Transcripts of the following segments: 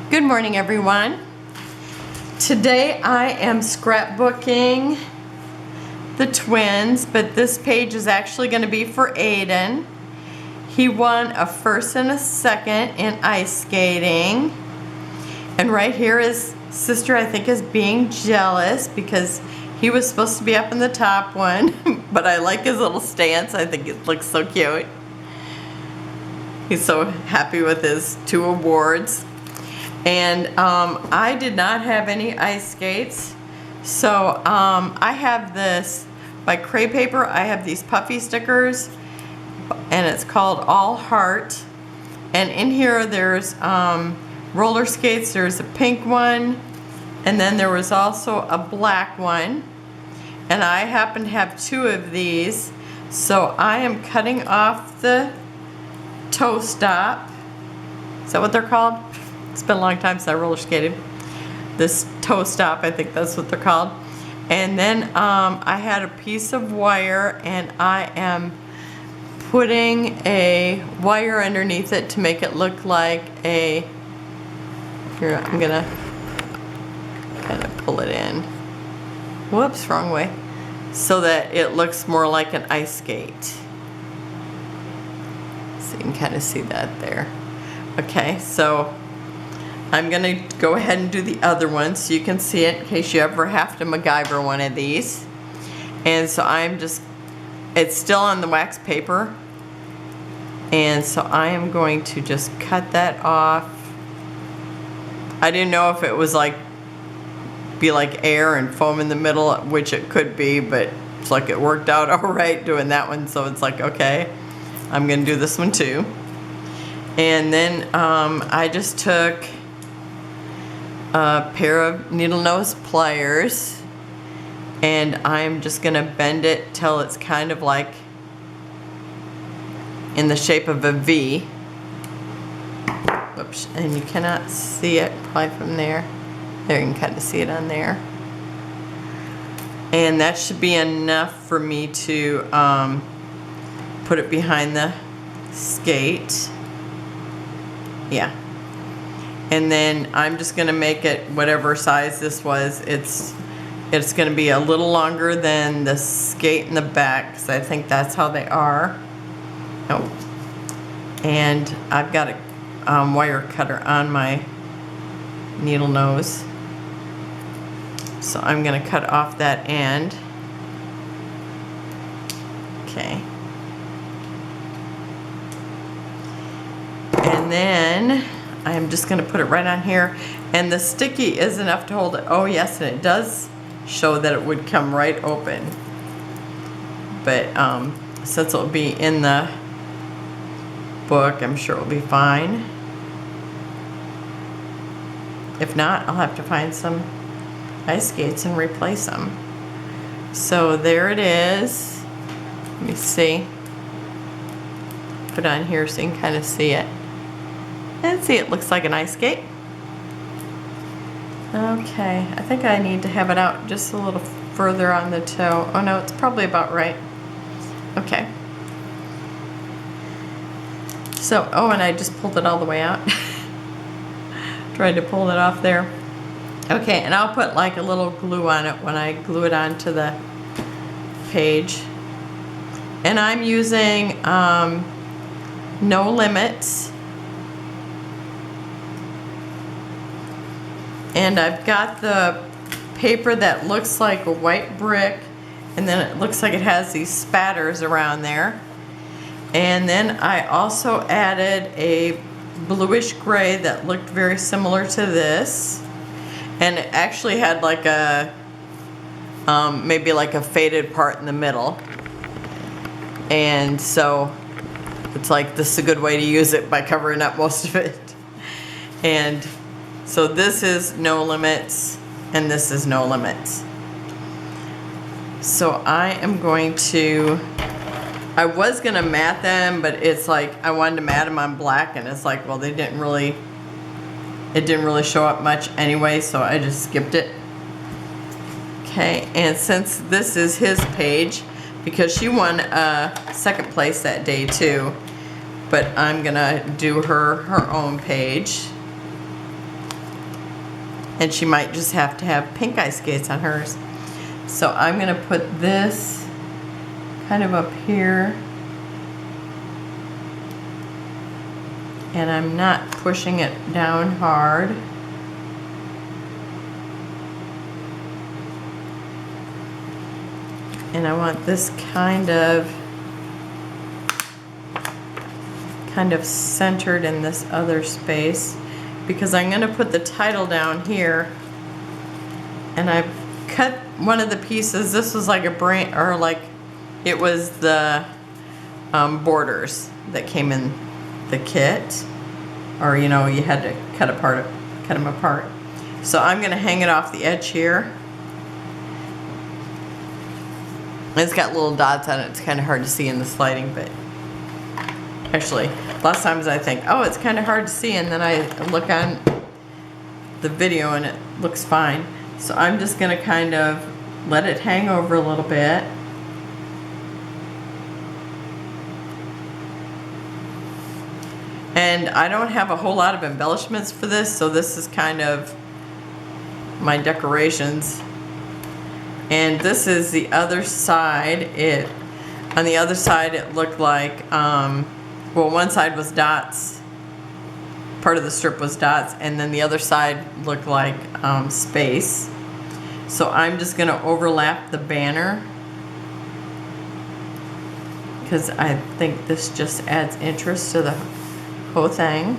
Good morning, everyone. Today I am scrapbooking the twins, but this page is actually going to be for Aiden. He won a first and a second in ice skating. And right here his sister, I think, is being jealous because he was supposed to be up in the top one, but I like his little stance. I think it looks so cute. He's so happy with his 2 awards. And I did not have any ice skates, so I have this by Cray Paper. I have these Puffy Stickers, and it's called All Heart. And in here there's roller skates. There's a pink one, and then there was also a black one. And I happen to have 2 of these, so I am cutting off the toe stop. Is that what they're called? It's been a long time since I roller skated. This toe stop, I think that's what they're called. And then I had a piece of wire, and I am putting a wire underneath it to make it look like a, here, I'm gonna kind of pull it in. Whoops, wrong way. So that it looks more like an ice skate. So you can kind of see that there. Okay, so I'm going to go ahead and do the other one so you can see it in case you ever have to MacGyver one of these. And so I'm just, it's still on the wax paper. And so I am going to just cut that off. I didn't know if it was like, be like air and foam in the middle, which it could be, but it's like it worked out all right doing that one. So it's like, okay, I'm going to do this one too. And then I just took a pair of needle nose pliers, and I'm just gonna bend it till it's kind of like in the shape of a V. Whoops, and you cannot see it probably from there. There, you can kind of see it on there. And that should be enough for me to put it behind the skate. Yeah. And then I'm just gonna make it whatever size this was. It's gonna be a little longer than the skate in the back, because I think that's how they are. Oh. And I've got a wire cutter on my needle nose. So I'm gonna cut off that end. Okay. And then I'm just going to put it right on here, and the sticky is enough to hold it. Oh yes, and it does show that it would come right open, but since it'll be in the book, I'm sure it'll be fine. If not, I'll have to find some ice skates and replace them. So there it is. Let me see. Put it on here so you can kind of see it. And see, it looks like an ice skate. Okay, I think I need to have it out just a little further on the toe. Oh no, it's probably about right. Okay. So, oh, and I just pulled it all the way out. Tried to pull it off there. Okay, and I'll put like a little glue on it when I glue it onto the page. And I'm using No Limits. And I've got the paper that looks like a white brick, and then it looks like it has these spatters around there. And then I also added a bluish gray that looked very similar to this. And it actually had like a, maybe like a faded part in the middle. And so it's like, this is a good way to use it by covering up most of it. And so this is No Limits, and this is No Limits. So I am going to, I was gonna mat them, but it's like, I wanted to mat them on black, and it's like, well, they didn't really, it didn't really show up much anyway, so I just skipped it. Okay, and since this is his page, because she won second place that day too, but I'm gonna do her own page. And she might just have to have pink ice skates on hers. So I'm going to put this kind of up here. And I'm not pushing it down hard. And I want this kind of centered in this other space, because I'm going to put the title down here. And I've cut one of the pieces. This was like a brand, or like it was the borders that came in the kit, or you know, you had to cut them apart. So I'm going to hang it off the edge here. It's got little dots on it. It's kind of hard to see in this lighting, but actually, lots of times I think, oh, it's kind of hard to see, and then I look on the video and it looks fine. So I'm just going to kind of let it hang over a little bit. And I don't have a whole lot of embellishments for this, so this is kind of my decorations. And this is the other side. On the other side it looked like, well, one side was dots. Part of the strip was dots, and then the other side looked like space. So I'm just going to overlap the banner, because I think this just adds interest to the whole thing.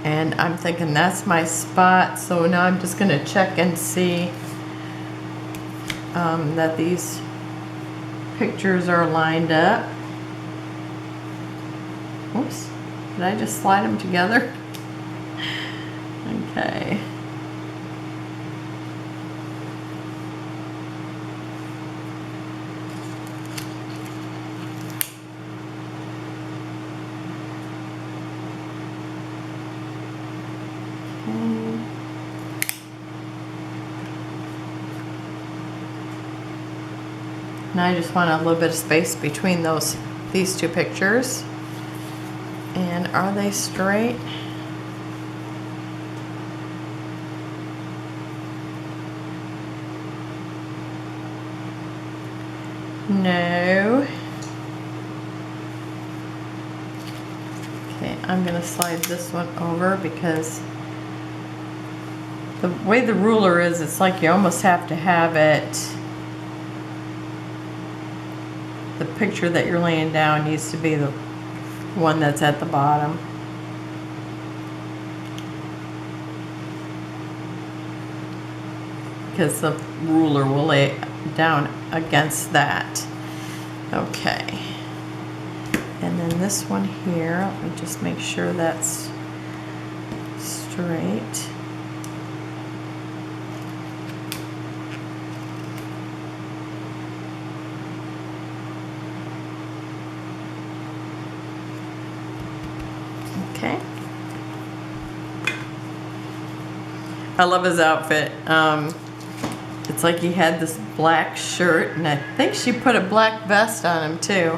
And I'm thinking that's my spot, so now I'm just going to check and see that these pictures are lined up. Oops, did I just slide them together? Okay. And I just want a little bit of space between these two pictures. And are they straight? No. Okay, I'm going to slide this one over, because the way the ruler is, it's like you almost have to have it, the picture that you're laying down needs to be the one that's at the bottom. Because the ruler will lay it down against that. Okay. And then this one here, let me just make sure that's straight. Okay. I love his outfit. It's like he had this black shirt, and I think she put a black vest on him too.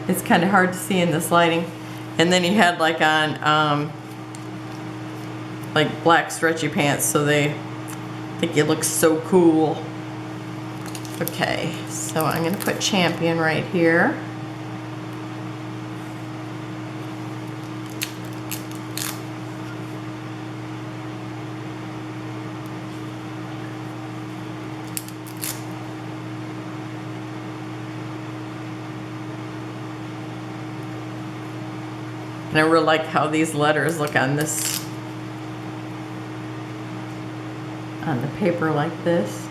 It's kind of hard to see in this lighting. And then he had like on like black stretchy pants, so they think he looks so cool. Okay, so I'm gonna put Champion right here. And I really like how these letters look on this, on the paper like this.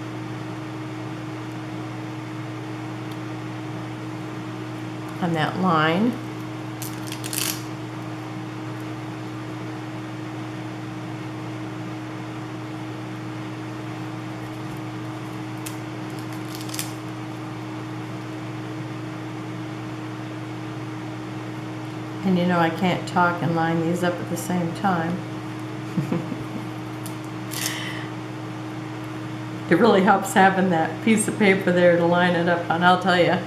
On that line. And you know I can't talk and line these up at the same time. It really helps having that piece of paper there to line it up on, I'll tell you.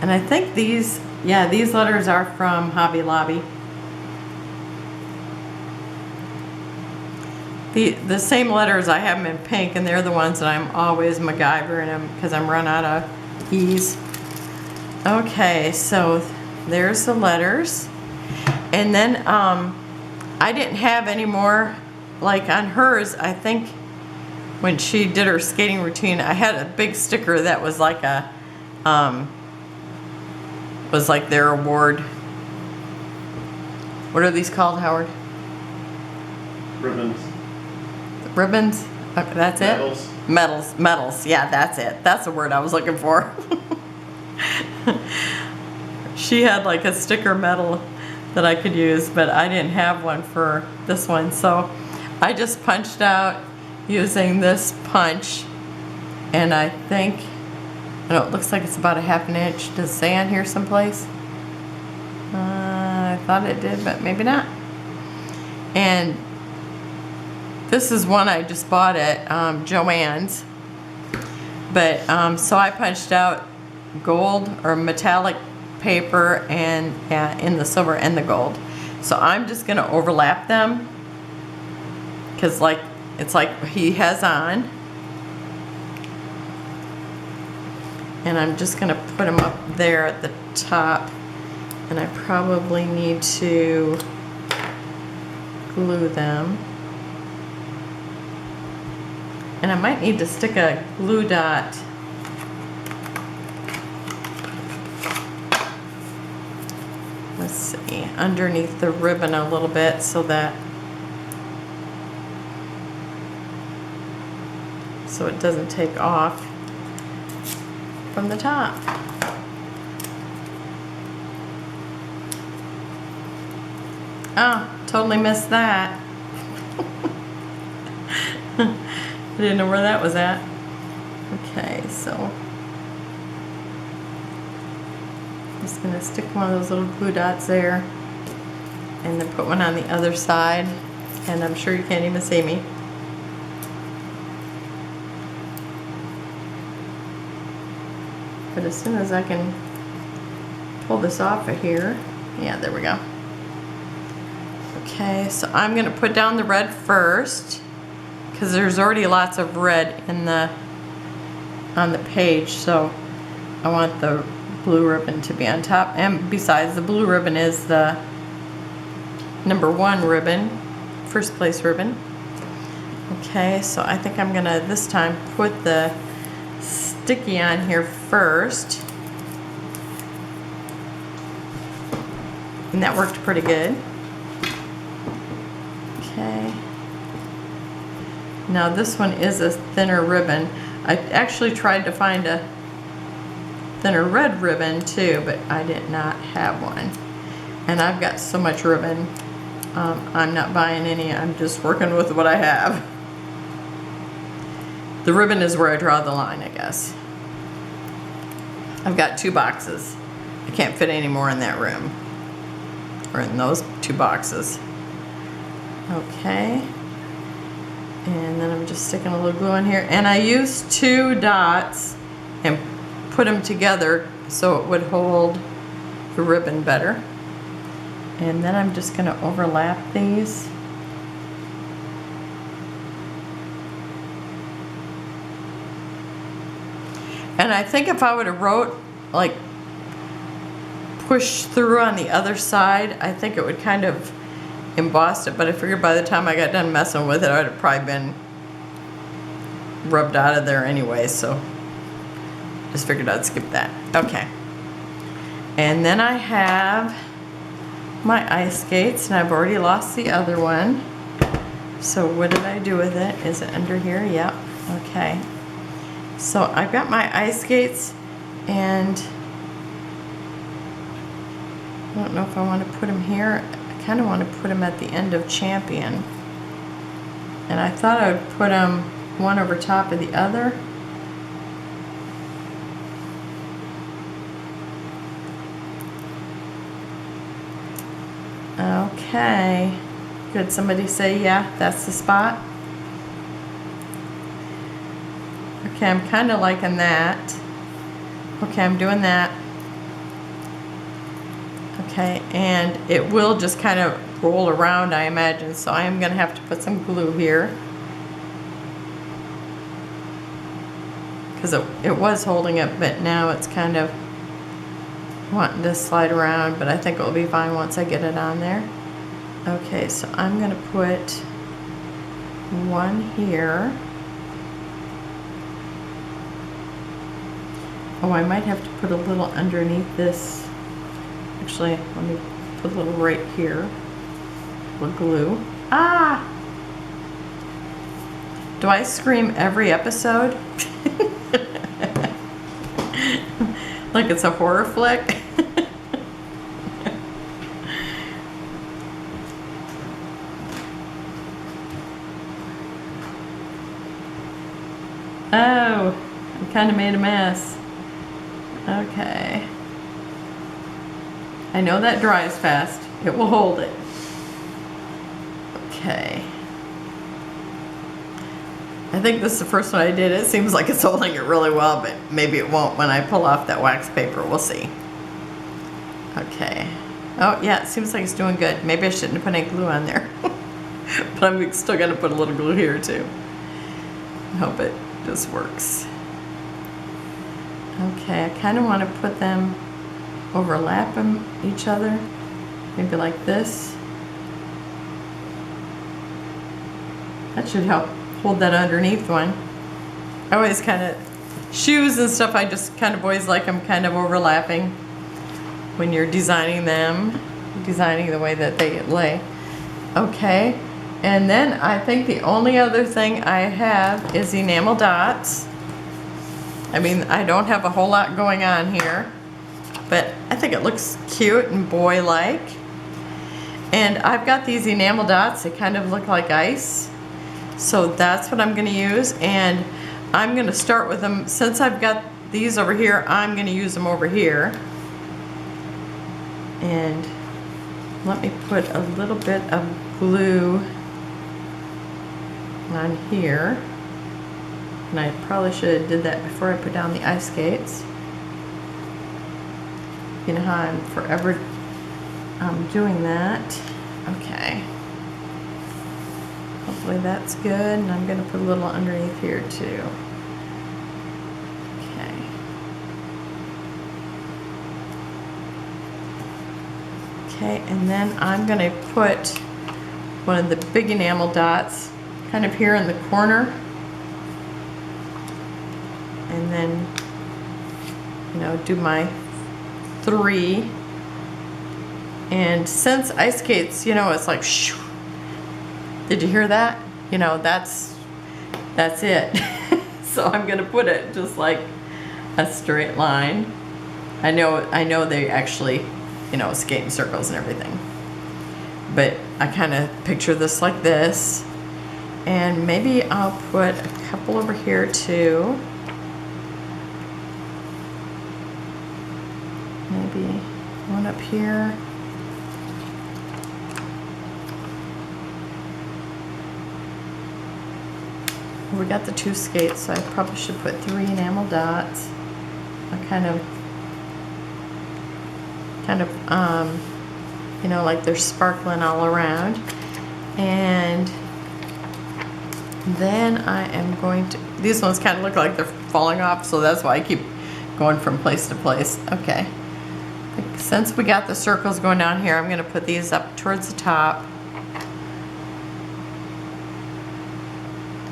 And I think these Yeah, these letters are from Hobby Lobby. The same letters, I have them in pink, and they're the ones that I'm always MacGyvering them because I'm run out of ease. Okay, so there's the letters. And then I didn't have any more, like on hers, I think when she did her skating routine, I had a big sticker that was like a, was like their award. What are these called, Howard? Ribbons. Ribbons? Okay, that's Medals. it? Medals. Medals. Yeah, that's it. That's the word I was looking for. She had like a sticker medal that I could use, but I didn't have one for this one. So I just punched out using this punch, and I think, I know it looks like it's about a ½ inch. Does it say on here someplace? I thought it did, but maybe not. And this is one I just bought at Joann's. But so I punched out gold or metallic paper and in the silver and the gold. So I'm just gonna overlap them because like it's like he has on. And I'm just gonna put them up there at the top. And I probably need to glue them. And I might need to stick a glue dot let's see, underneath the ribbon a little bit so it doesn't take off from the top. Oh, totally missed that. I didn't know where that was at. Okay, so I'm just gonna stick one of those little glue dots there and then put one on the other side, and I'm sure you can't even see me. But as soon as I can pull this off of here, yeah, there we go. Okay, so I'm gonna put down the red first because there's already lots of red in on the page, so I want the blue ribbon to be on top. And besides, the blue ribbon is the #1 ribbon, first place ribbon. Okay, so I think I'm gonna this time put the sticky on here first, and that worked pretty good. Okay. Now this one is a thinner ribbon. I actually tried to find a thinner red ribbon too, but I did not have one. And I've got so much ribbon, I'm not buying any, I'm just working with what I have. The ribbon is where I draw the line, I guess. I've got 2 boxes. I can't fit any more in that room, or in those 2 boxes. Okay. And then I'm just sticking a little glue in here. And I used 2 dots and put them together so it would hold the ribbon better. And then I'm just gonna overlap these. And I think if I would have wrote, like, push through on the other side, I think it would kind of embossed it, but I figured by the time I got done messing with it, it would have probably been rubbed out of there anyway, so just figured I'd skip that. Okay. And then I have my ice skates, and I've already lost the other one. So what did I do with it? Is it under here? Yep. Okay. So I've got my ice skates, and I don't know if I want to put them here. I kind of want to put them at the end of Champion. And I thought I would put them one over top of the other. Okay. Could somebody say, yeah, that's the spot? Okay, I'm kind of liking that. Okay, I'm doing that. Okay, and it will just kind of roll around, I imagine, so I am going to have to put some glue here. Because it was holding it, but now it's kind of wanting to slide around, but I think it will be fine once I get it on there. Okay, so I'm going to put one here. Oh, I might have to put a little underneath this. Actually, let me put a little right here with glue. Ah! Do I scream every episode? Like it's a horror flick? Oh, I kind of made a mess. Okay. I know that dries fast. It will hold it. Okay. I think this is the first one I did. It seems like it's holding it really well, but maybe it won't when I pull off that wax paper. We'll see. Okay. Oh, yeah, it seems like it's doing good. Maybe I shouldn't have put any glue on there. But I'm still going to put a little glue here, too. I hope it just works. Okay, I kind of want to put them overlapping each other. Maybe like this. That should help hold that underneath one. I always kind of, shoes and stuff, I just kind of always like them kind of overlapping when you're designing them, designing the way that they lay. Okay, and then I think the only other thing I have is enamel dots. I mean, I don't have a whole lot going on here, but I think it looks cute and boy-like. And I've got these enamel dots, they kind of look like ice. So that's what I'm going to use, and I'm going to start with them. Since I've got these over here, I'm going to use them over here. And let me put a little bit of glue on here. And I probably should have did that before I put down the ice skates. You know how I'm forever doing that. Okay. Hopefully that's good, and I'm going to put a little underneath here too. Okay. Okay, and then I'm going to put one of the big enamel dots kind of here in the corner. And then, you know, do my 3. And since ice skates, you know, it's like shoo. Did you hear that? You know, that's it. So I'm gonna put it just like a straight line. I know they actually, you know, skate in circles and everything. But I kind of picture this like this. And maybe I'll put a couple over here too. Maybe one up here. We got the 2 skates, so I probably should put 3 enamel dots. I kind of, you know, like they're sparkling all around. And then I am going to, these ones kind of look like they're falling off, so that's why I keep going from place to place. Okay. Since we got the circles going down here, I'm going to put these up towards the top.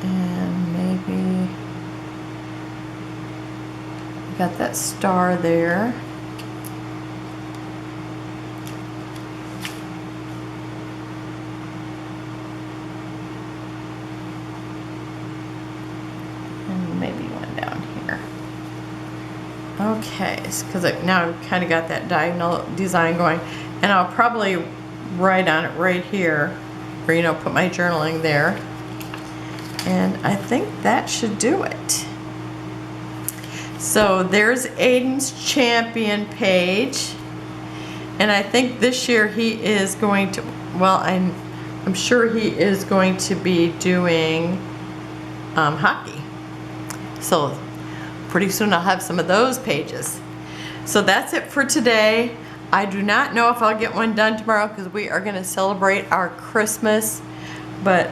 And maybe got that star there. And maybe one down here. Okay, because now I've kind of got that diagonal design going, and I'll probably write on it right here, or, you know, put my journaling there. And I think that should do it. So there's Aiden's champion page, and I think this year he is going to, well, I'm sure he is going to be doing hockey. So pretty soon I'll have some of those pages. So that's it for today. I do not know if I'll get one done tomorrow because we are going to celebrate our Christmas, but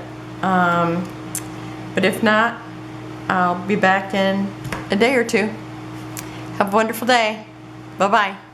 if not, I'll be back in a day or two. Have a wonderful day. Bye-bye.